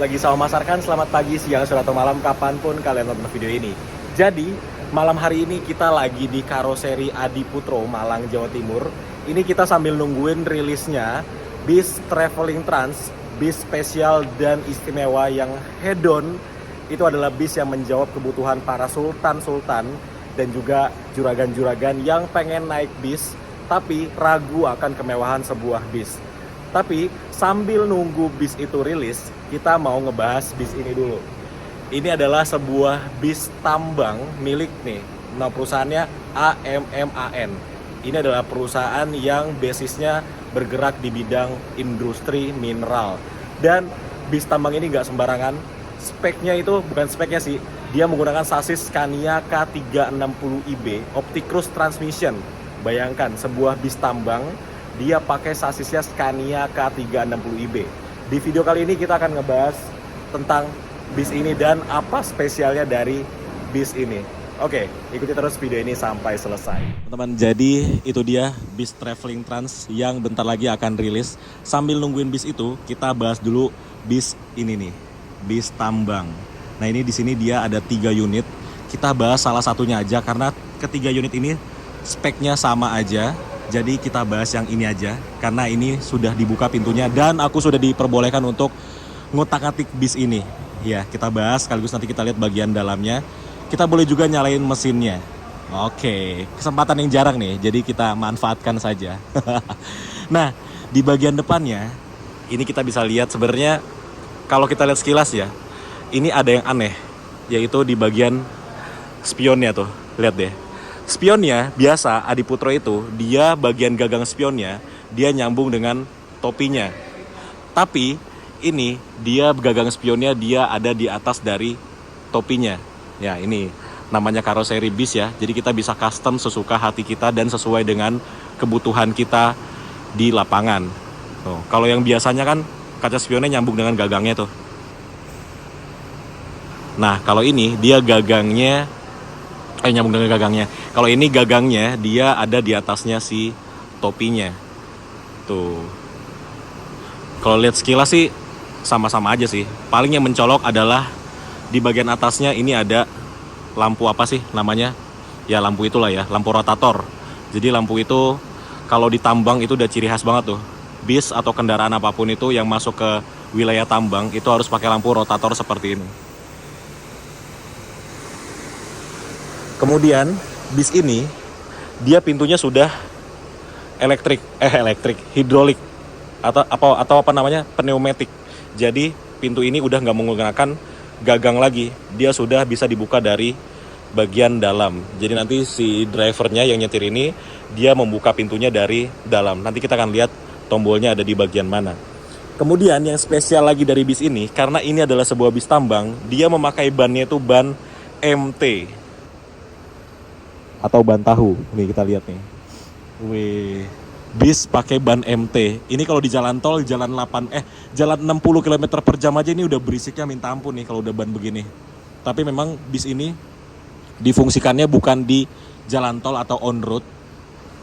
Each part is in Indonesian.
lagi sama Mas Arkan. Selamat pagi, siang, sore, atau malam, kapanpun kalian nonton video ini. Jadi, malam hari ini kita lagi di Karoseri Adiputro, Malang, Jawa Timur. Ini kita sambil nungguin rilisnya bis Traveling Trans, bis spesial dan istimewa yang hedon. Itu adalah bis yang menjawab kebutuhan para sultan-sultan dan juga juragan-juragan yang pengen naik bis, tapi ragu akan kemewahan sebuah bis. Tapi sambil nunggu bis itu rilis, kita mau ngebahas bis ini dulu. Ini adalah sebuah bis tambang milik perusahaannya AMMAN. Ini adalah perusahaan yang basisnya bergerak di bidang industri mineral. Dan bis tambang ini nggak sembarangan. Speknya itu bukan speknya sih, dia menggunakan sasis Scania K360IB Opticruise Transmission. Bayangkan sebuah bis tambang, dia pakai sasisnya Scania K360IB. Di video kali ini kita akan ngebahas tentang bis ini dan apa spesialnya dari bis ini. Oke, ikuti terus video ini sampai selesai. Teman-teman, jadi itu dia bis Traveling Trans yang bentar lagi akan rilis. Sambil nungguin bis itu, kita bahas dulu bis ini nih, bis tambang. Nah, ini di sini dia ada 3 unit. Kita bahas salah satunya aja karena ketiga unit ini speknya sama aja. Jadi kita bahas yang ini aja karena ini sudah dibuka pintunya dan aku sudah diperbolehkan untuk ngutak-atik bis ini. Ya, kita bahas sekaligus nanti kita lihat bagian dalamnya. Kita boleh juga nyalain mesinnya. Oke, kesempatan yang jarang nih, jadi kita manfaatkan saja. Nah, di bagian depannya ini kita bisa lihat sebenarnya kalau kita lihat sekilas ya, ini ada yang aneh, yaitu di bagian spionnya tuh. Lihat deh. Spionnya biasa Adiputro itu dia bagian gagang spionnya dia nyambung dengan topinya. Tapi ini dia gagang spionnya dia ada di atas dari topinya. Ya, ini namanya karoseri bis ya. Jadi kita bisa custom sesuka hati kita dan sesuai dengan kebutuhan kita di lapangan. Tuh, kalau yang biasanya kan kaca spionnya nyambung dengan gagangnya tuh. Nah, kalau ini dia gagangnya nyambung dengan gagangnya. Kalau ini gagangnya dia ada di atasnya si topinya. Tuh. Kalau lihat sekilas sih sama-sama aja sih. Paling yang mencolok adalah di bagian atasnya ini ada lampu apa sih namanya? Ya lampu itulah ya, lampu rotator. Jadi lampu itu kalau di tambang itu udah ciri khas banget tuh. Bis atau kendaraan apapun itu yang masuk ke wilayah tambang itu harus pakai lampu rotator seperti ini. Kemudian bis ini dia pintunya sudah hidrolik atau apa namanya pneumatik. Jadi pintu ini udah nggak menggunakan gagang lagi, dia sudah bisa dibuka dari bagian dalam. Jadi nanti si drivernya yang nyetir ini dia membuka pintunya dari dalam. Nanti kita akan lihat tombolnya ada di bagian mana. Kemudian yang spesial lagi dari bis ini, karena ini adalah sebuah bis tambang, dia memakai bannya itu ban MT atau ban tahu. Nih kita lihat nih. Wih, bis pakai ban MT. Ini kalau di jalan tol jalan 60 km per jam aja ini udah berisiknya minta ampun nih kalau udah ban begini. Tapi memang bis ini difungsikannya bukan di jalan tol atau on road,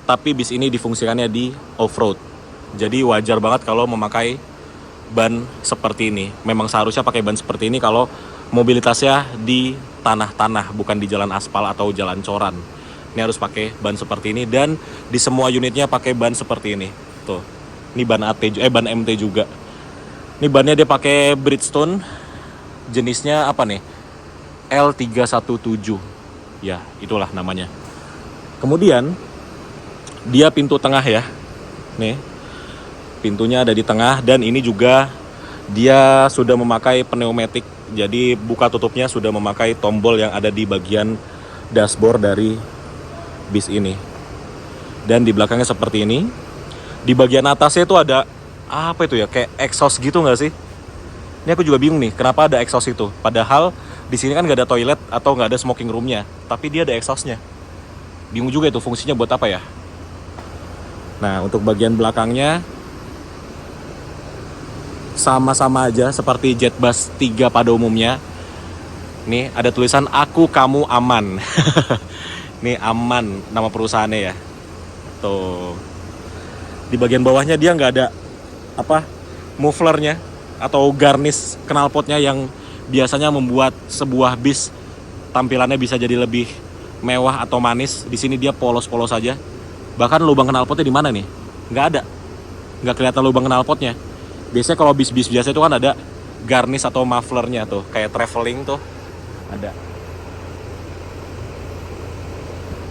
tapi bis ini difungsikannya di off road. Jadi wajar banget kalau memakai ban seperti ini. Memang seharusnya pakai ban seperti ini kalau mobilitasnya di tanah-tanah, bukan di jalan aspal atau jalan coran. Ini harus pakai ban seperti ini dan di semua unitnya pakai ban seperti ini. Tuh. Ini ban ban MT juga. Ini bannya dia pakai Bridgestone. Jenisnya apa nih? L317. Ya, itulah namanya. Kemudian dia pintu tengah ya. Nih. Pintunya ada di tengah dan ini juga dia sudah memakai pneumatik. Jadi buka tutupnya sudah memakai tombol yang ada di bagian dashboard dari bis ini. Dan di belakangnya seperti ini. Di bagian atasnya itu ada apa itu ya? Kayak exhaust gitu nggak sih? Ini aku juga bingung nih, kenapa ada exhaust itu? Padahal di sini kan nggak ada toilet atau nggak ada smoking roomnya, tapi dia ada exhaustnya. Bingung juga itu fungsinya buat apa ya? Nah, untuk bagian belakangnya sama-sama aja seperti Jetbus 3 pada umumnya. Nih ada tulisan aku kamu aman. Nih aman nama perusahaannya ya. Tuh. Di bagian bawahnya dia nggak ada mufflernya. atau garnish knalpotnya yang biasanya membuat sebuah bis tampilannya bisa jadi lebih mewah atau manis. Di sini dia polos-polos saja. Bahkan lubang knalpotnya di mana nih? Nggak ada. Nggak kelihatan lubang knalpotnya. Biasanya kalau bis-bis biasa itu kan ada garnish atau mufflernya tuh, kayak traveling tuh ada.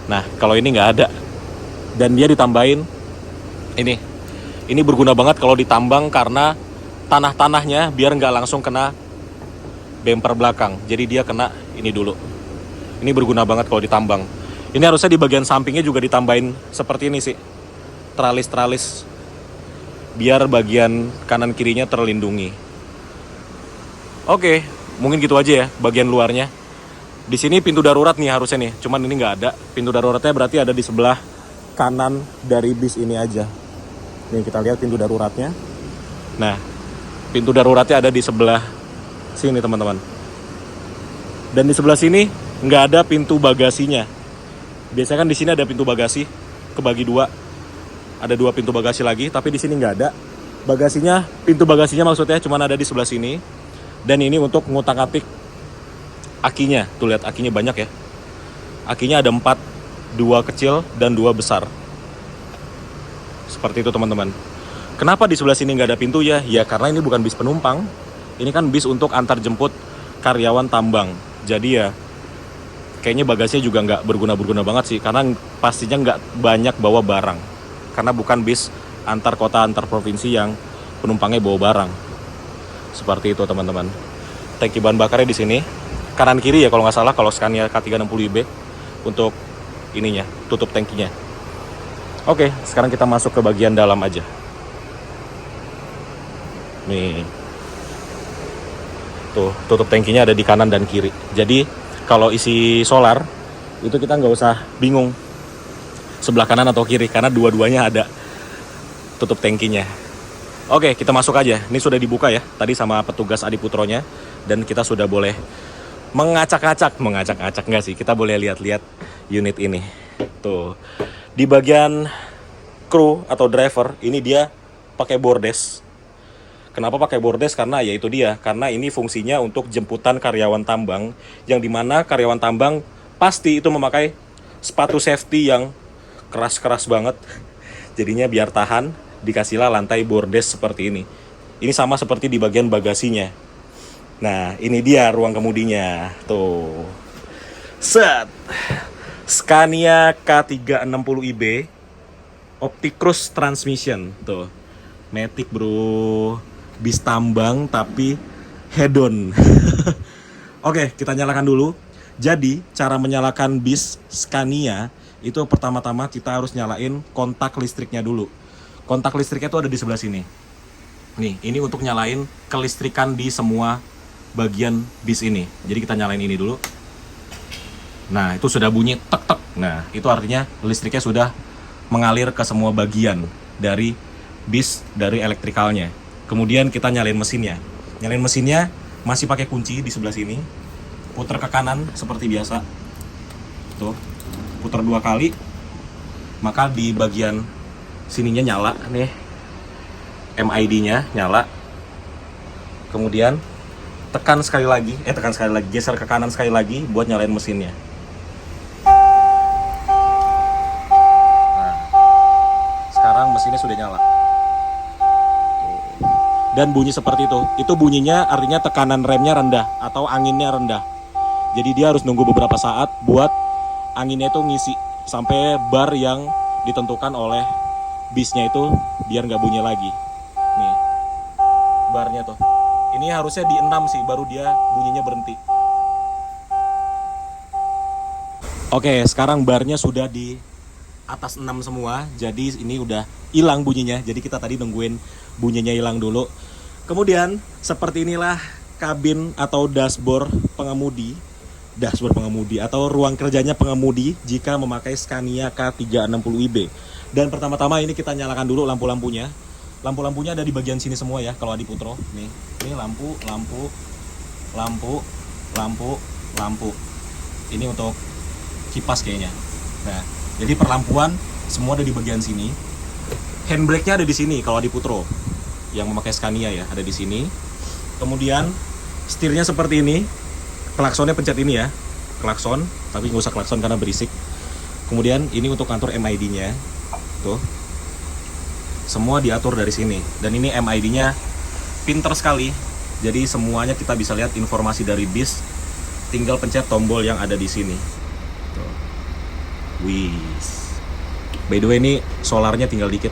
Nah, kalau ini nggak ada. Dan dia ditambahin ini berguna banget kalau ditambang karena tanah-tanahnya biar nggak langsung kena bumper belakang. Jadi dia kena ini dulu. Ini berguna banget kalau ditambang. Ini harusnya di bagian sampingnya juga ditambahin seperti ini sih. Tralis-tralis. Biar bagian kanan kirinya terlindungi. Oke, mungkin gitu aja ya bagian luarnya. Di sini pintu darurat nih harusnya nih. Cuman ini nggak ada. Pintu daruratnya berarti ada di sebelah kanan dari bis ini aja. Nih kita lihat pintu daruratnya. Nah, pintu daruratnya ada di sebelah sini teman-teman. Dan di sebelah sini nggak ada pintu bagasinya. Biasanya kan di sini ada pintu bagasi, kebagi dua. Ada 2 pintu bagasi lagi, tapi di sini nggak ada. Bagasinya, pintu bagasinya maksudnya cuma ada di sebelah sini. Dan ini untuk ngutak-atik akinya. Tuh lihat akinya banyak ya. Akinya ada 4, 2 kecil dan 2 besar. Seperti itu teman-teman. Kenapa di sebelah sini nggak ada pintu ya? Ya karena ini bukan bis penumpang. Ini kan bis untuk antar jemput karyawan tambang. Jadi ya kayaknya bagasinya juga nggak berguna-berguna banget sih. Karena pastinya nggak banyak bawa barang. Karena bukan bis antar kota, antar provinsi yang penumpangnya bawa barang. Seperti itu teman-teman. Tangki bahan bakarnya di sini. Kanan kiri ya kalau nggak salah, kalau Scania K360iB untuk ininya, tutup tangkinya. Oke, sekarang kita masuk ke bagian dalam aja. Nih. Tuh, tutup tangkinya ada di kanan dan kiri. Jadi, kalau isi solar, itu kita nggak usah bingung sebelah kanan atau kiri, karena dua-duanya ada tutup tangkinya. Oke, kita masuk aja. Ini sudah dibuka ya, tadi sama petugas Adiputronya. Dan kita sudah boleh mengacak-acak nggak sih? Kita boleh lihat-lihat unit ini. Tuh, di bagian kru atau driver, ini dia pakai bordes. Kenapa pakai bordes? Karena ya itu dia, karena ini fungsinya untuk jemputan karyawan tambang, yang dimana karyawan tambang pasti itu memakai sepatu safety yang keras-keras banget. Jadinya biar tahan, dikasihlah lantai bordes seperti ini. Ini sama seperti di bagian bagasinya. Nah, ini dia ruang kemudinya. Tuh. Set. Scania K360iB Opticruise Transmission. Tuh. Matic bro. Bis tambang tapi head-on. Oke, kita nyalakan dulu. Jadi, cara menyalakan bis Scania itu pertama-tama kita harus nyalain kontak listriknya dulu. Kontak listriknya itu ada di sebelah sini. Nih, ini untuk nyalain kelistrikan di semua bagian bis ini. Jadi kita nyalain ini dulu. Nah, itu sudah bunyi tek-tek. Nah, itu artinya listriknya sudah mengalir ke semua bagian dari bis, dari elektrikalnya. Kemudian kita nyalain mesinnya. Nyalain mesinnya masih pakai kunci di sebelah sini. Putar ke kanan seperti biasa. Tuh, putar 2 kali. Maka di bagian sininya nyala nih. MID-nya nyala. Kemudian tekan sekali lagi, geser ke kanan sekali lagi buat nyalain mesinnya. Nah, sekarang mesinnya sudah nyala. Dan bunyi seperti itu. Itu bunyinya artinya tekanan remnya rendah atau anginnya rendah. Jadi dia harus nunggu beberapa saat buat anginnya itu ngisi sampai bar yang ditentukan oleh bisnya itu biar nggak bunyi lagi. Nih, barnya tuh. Ini harusnya di 6 sih, baru dia bunyinya berhenti. Oke, sekarang barnya sudah di atas 6 semua. Jadi ini udah hilang bunyinya. Jadi kita tadi nungguin bunyinya hilang dulu. Kemudian, seperti inilah kabin atau dashboard pengemudi. Dashboard pengemudi atau ruang kerjanya pengemudi jika memakai Scania K360iB. Dan pertama-tama ini kita nyalakan dulu lampu-lampunya. Lampu-lampunya ada di bagian sini semua ya kalau Adiputro. Nih, ini lampu. Ini untuk kipas kayaknya. Nah, jadi perlampuan semua ada di bagian sini. Handbrake-nya ada di sini kalau Adiputro. Yang memakai Scania ya, ada di sini. Kemudian setirnya seperti ini. Klaksonnya pencet ini ya. Klakson, tapi nggak usah klakson karena berisik. Kemudian ini untuk ngatur MID-nya. Tuh. Semua diatur dari sini. Dan ini MID-nya pinter sekali. Jadi semuanya kita bisa lihat informasi dari bis. Tinggal pencet tombol yang ada di sini. Tuh. Wih. By the way, ini solarnya tinggal dikit.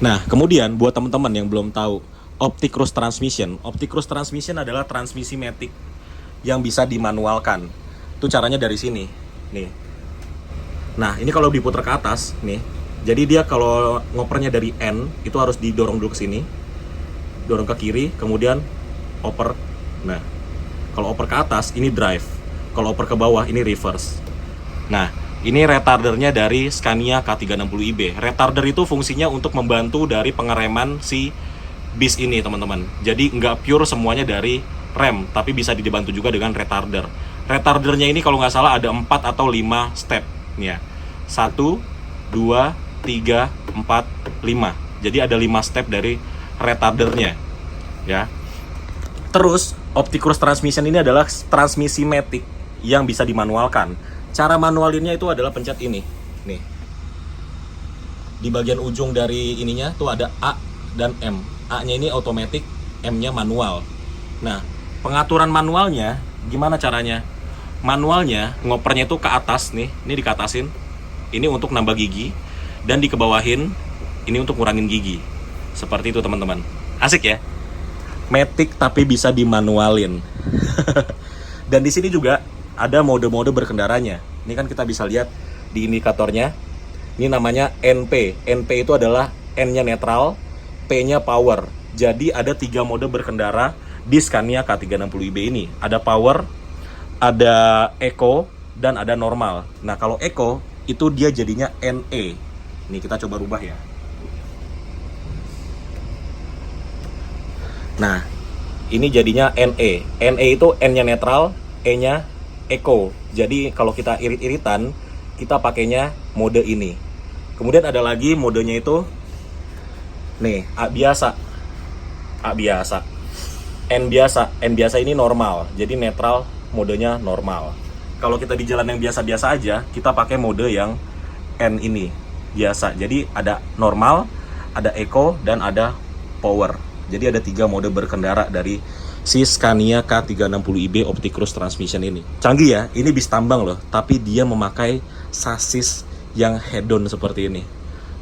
Nah, kemudian buat teman-teman yang belum tahu, Optic Cruise Transmission. Optic Cruise Transmission adalah transmisi matic yang bisa dimanualkan. Itu caranya dari sini. Nih. Nah, ini kalau diputar ke atas, nih. Jadi dia kalau ngopernya dari N, itu harus didorong dulu ke sini. Dorong ke kiri, kemudian oper. Nah, kalau oper ke atas, ini drive. Kalau oper ke bawah, ini reverse. Nah, ini retardernya dari Scania K360iB. Retarder itu fungsinya untuk membantu dari pengereman si bis ini, teman-teman. Jadi nggak pure semuanya dari rem, tapi bisa dibantu juga dengan retarder. Retardernya ini kalau nggak salah ada 4 atau 5 step. Nih ya. 1, 2, 3, 4, 5. Jadi ada 5 step dari retardernya. Ya. Terus, Optic Cruise Transmission ini adalah transmisi matic yang bisa dimanualkan. Cara manualinnya itu adalah pencet ini. Nih. Di bagian ujung dari ininya tuh ada A dan M. A-nya ini automatic, M-nya manual. Nah, pengaturan manualnya gimana caranya? Manualnya ngopernya itu ke atas nih, ini dikatasin. Ini untuk nambah gigi dan dikebawahin ini untuk ngurangin gigi. Seperti itu, teman-teman. Asik ya? Matic tapi bisa dimanualin. Dan di sini juga ada mode-mode berkendaranya. Ini kan kita bisa lihat di indikatornya. Ini namanya NP. NP itu adalah N-nya netral, P-nya power. Jadi ada 3 mode berkendara di Scania K360iB ini. Ada power, ada eco, dan ada normal. Nah, kalau eco itu dia jadinya NE. Ini kita coba rubah ya. Nah, ini jadinya NE. NE itu N-nya netral, E-nya eco. Jadi kalau kita irit-iritan, kita pakainya mode ini. Kemudian ada lagi modenya itu nih, A biasa. A biasa. N biasa. N biasa ini normal. Jadi netral, modenya normal. Kalau kita di jalan yang biasa-biasa aja, kita pakai mode yang N ini, biasa. Jadi ada normal, ada eco, dan ada power. Jadi ada 3 mode berkendara dari si Scania K360iB Optic Cruise Transmission ini. Canggih ya, ini bis tambang loh, tapi dia memakai sasis yang head-on seperti ini.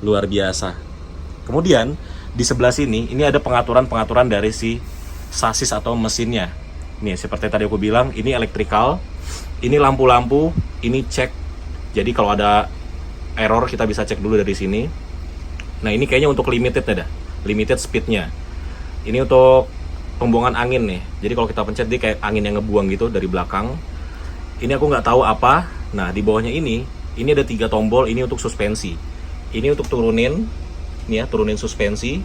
Luar biasa. Kemudian di sebelah sini, ini ada pengaturan-pengaturan dari si sasis atau mesinnya. Nih, seperti tadi aku bilang, ini electrical, ini lampu-lampu, ini cek. Jadi kalau ada error kita bisa cek dulu dari sini. Nah, ini kayaknya untuk limited ya dah. Limited speednya. Ini untuk pembuangan angin nih. Jadi kalau kita pencet dia kayak angin yang ngebuang gitu dari belakang. Ini aku nggak tahu apa. Nah, di bawahnya ini ada 3 tombol. Ini untuk suspensi. Ini untuk turunin, nih ya, turunin suspensi.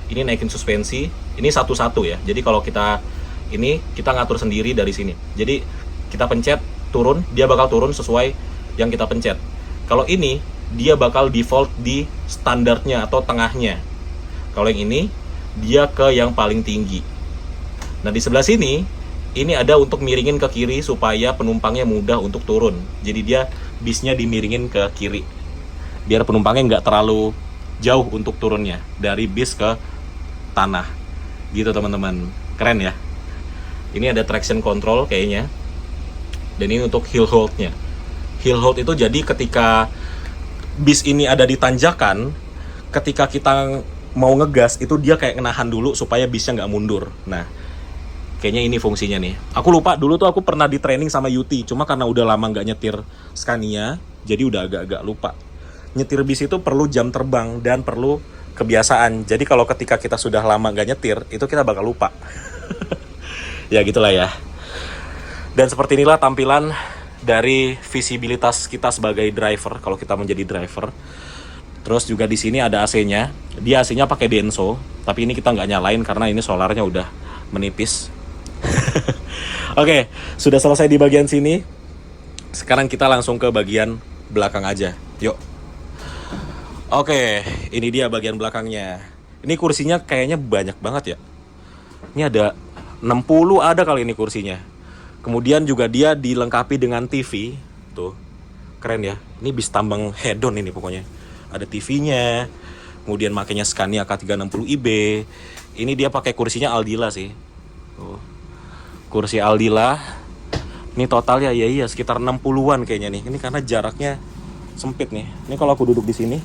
Ini naikin suspensi. Ini satu-satu ya. Jadi kalau kita ngatur sendiri dari sini. Jadi kita pencet turun, dia bakal turun sesuai yang kita pencet. Kalau ini dia bakal default di standarnya atau tengahnya. Kalau yang ini dia ke yang paling tinggi. Nah, di sebelah sini ini ada untuk miringin ke kiri supaya penumpangnya mudah untuk turun. Jadi dia bisnya dimiringin ke kiri biar penumpangnya nggak terlalu jauh untuk turunnya dari bis ke tanah gitu, teman-teman. Keren ya. Ini ada traction control kayaknya. Dan ini untuk hill hold-nya. Hill hold itu jadi ketika bis ini ada di tanjakan, ketika kita mau ngegas itu dia kayak menahan dulu supaya bisnya nggak mundur. Nah, kayaknya ini fungsinya nih. Aku lupa, dulu tuh aku pernah di training sama Yuti, cuma karena udah lama nggak nyetir Scania, jadi udah agak-agak lupa. Nyetir bis itu perlu jam terbang dan perlu kebiasaan. Jadi kalau ketika kita sudah lama nggak nyetir, itu kita bakal lupa. Ya gitulah ya. Dan seperti inilah tampilan dari visibilitas kita sebagai driver kalau kita menjadi driver. Terus juga di sini ada AC-nya. Dia AC-nya pakai Denso, tapi ini kita nggak nyalain karena ini solarnya udah menipis. Oke, sudah selesai di bagian sini. Sekarang kita langsung ke bagian belakang aja. Yuk. Oke, ini dia bagian belakangnya. Ini kursinya kayaknya banyak banget ya. Ini ada 60 ada kali ini kursinya. Kemudian juga dia dilengkapi dengan TV. Tuh, keren ya. Ini bis tambang hedon ini pokoknya. Ada TV-nya. Kemudian makanya Scania K360iB. Ini dia pakai kursinya Aldila sih. Tuh. Kursi Aldila. Ini totalnya ya iya sekitar 60-an kayaknya nih. Ini karena jaraknya sempit nih. Ini kalau aku duduk di sini,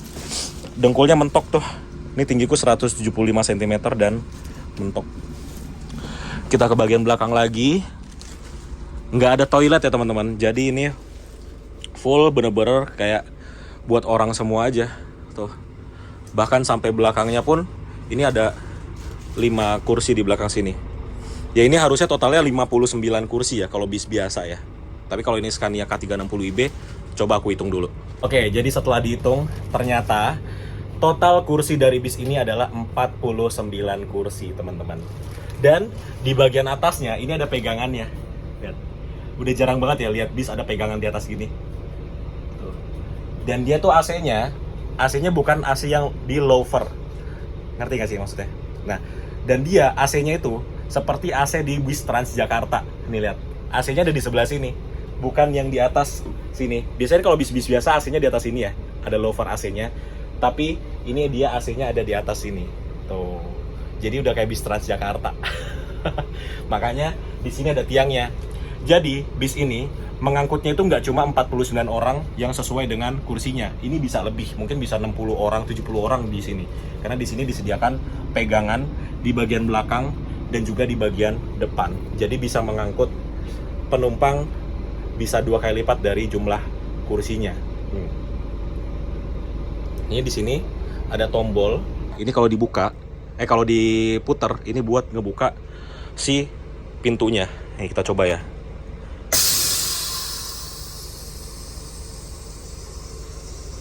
dengkulnya mentok tuh. Ini tinggiku 175 cm dan mentok. Kita ke bagian belakang lagi. Nggak ada toilet ya teman-teman. Jadi ini full bener-bener kayak buat orang semua aja. Tuh. Bahkan sampai belakangnya pun ini ada 5 kursi di belakang sini. Ya ini harusnya totalnya 59 kursi ya kalau bis biasa ya. Tapi kalau ini Scania K360iB, coba aku hitung dulu. Oke, jadi setelah dihitung ternyata total kursi dari bis ini adalah 49 kursi teman-teman. Dan di bagian atasnya ini ada pegangannya. Lihat. Udah jarang banget ya lihat bis ada pegangan di atas gini. Tuh. Dan dia tuh AC-nya bukan AC yang di lower. Ngerti gak sih maksudnya? Nah, dan dia AC-nya itu seperti AC di bis Transjakarta. Nih lihat, AC-nya ada di sebelah sini, bukan yang di atas sini. Biasanya kalau bis-bis biasa AC-nya di atas sini ya, ada lower AC-nya. Tapi ini dia AC-nya ada di atas sini. Tuh. Jadi udah kayak bis Transjakarta. Makanya di sini ada tiangnya. Jadi bis ini mengangkutnya itu nggak cuma 49 orang yang sesuai dengan kursinya. Ini bisa lebih, mungkin bisa 60 orang, 70 orang di sini. Karena di sini disediakan pegangan di bagian belakang dan juga di bagian depan. Jadi bisa mengangkut penumpang bisa 2 kali lipat dari jumlah kursinya. Ini di sini ada tombol. Ini kalau dibuka, kalau diputer, ini buat ngebuka si pintunya. Nih kita coba ya.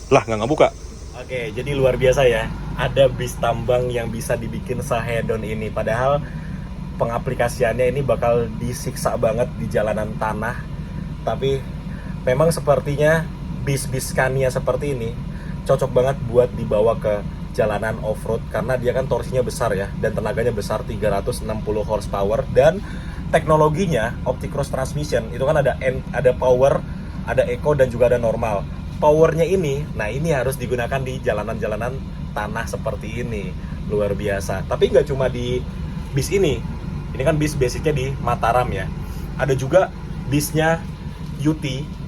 Lah nggak buka. Oke, jadi luar biasa ya. Ada bis tambang yang bisa dibikin sehedon ini. Padahal pengaplikasiannya ini bakal disiksa banget di jalanan tanah. Tapi memang sepertinya bis-bis Scania seperti ini cocok banget buat dibawa ke jalanan off-road. Karena dia kan torsinya besar ya. Dan tenaganya besar 360 horsepower. Dan teknologinya OptiCross Transmission. Itu kan ada power, ada eco dan juga ada normal. Powernya ini, nah ini harus digunakan di jalanan-jalanan tanah seperti ini. Luar biasa. Tapi nggak cuma di bis ini kan bis basicnya di Mataram ya. Ada juga bisnya UT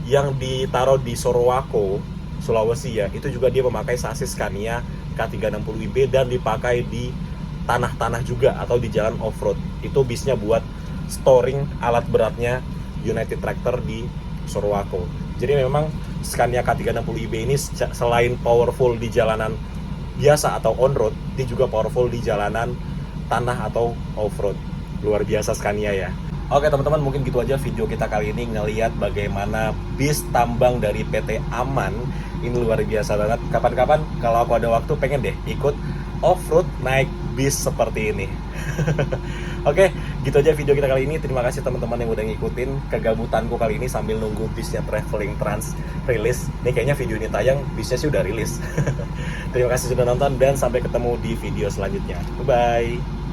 yang ditaruh di Sorowako, Sulawesi ya. Itu juga dia memakai sasis Scania K360iB dan dipakai di tanah-tanah juga atau di jalan off-road. Itu bisnya buat storing alat beratnya United Tractor di Sorowako. Jadi memang Scania K360iB ini selain powerful di jalanan biasa atau on-road, dia juga powerful di jalanan tanah atau off-road. Luar biasa Scania ya. Oke teman-teman, mungkin gitu aja video kita kali ini ngelihat bagaimana bis tambang dari PT Aman. Ini luar biasa banget. Kapan-kapan kalau aku ada waktu pengen deh ikut off-road naik bis seperti ini. Oke, gitu aja video kita kali ini. Terima kasih teman-teman yang udah ngikutin kegabutanku kali ini sambil nunggu bisnya Traveling Trans rilis. Ini kayaknya video ini tayang, bisnya sih udah rilis. Terima kasih sudah nonton dan sampai ketemu di video selanjutnya. Bye-bye.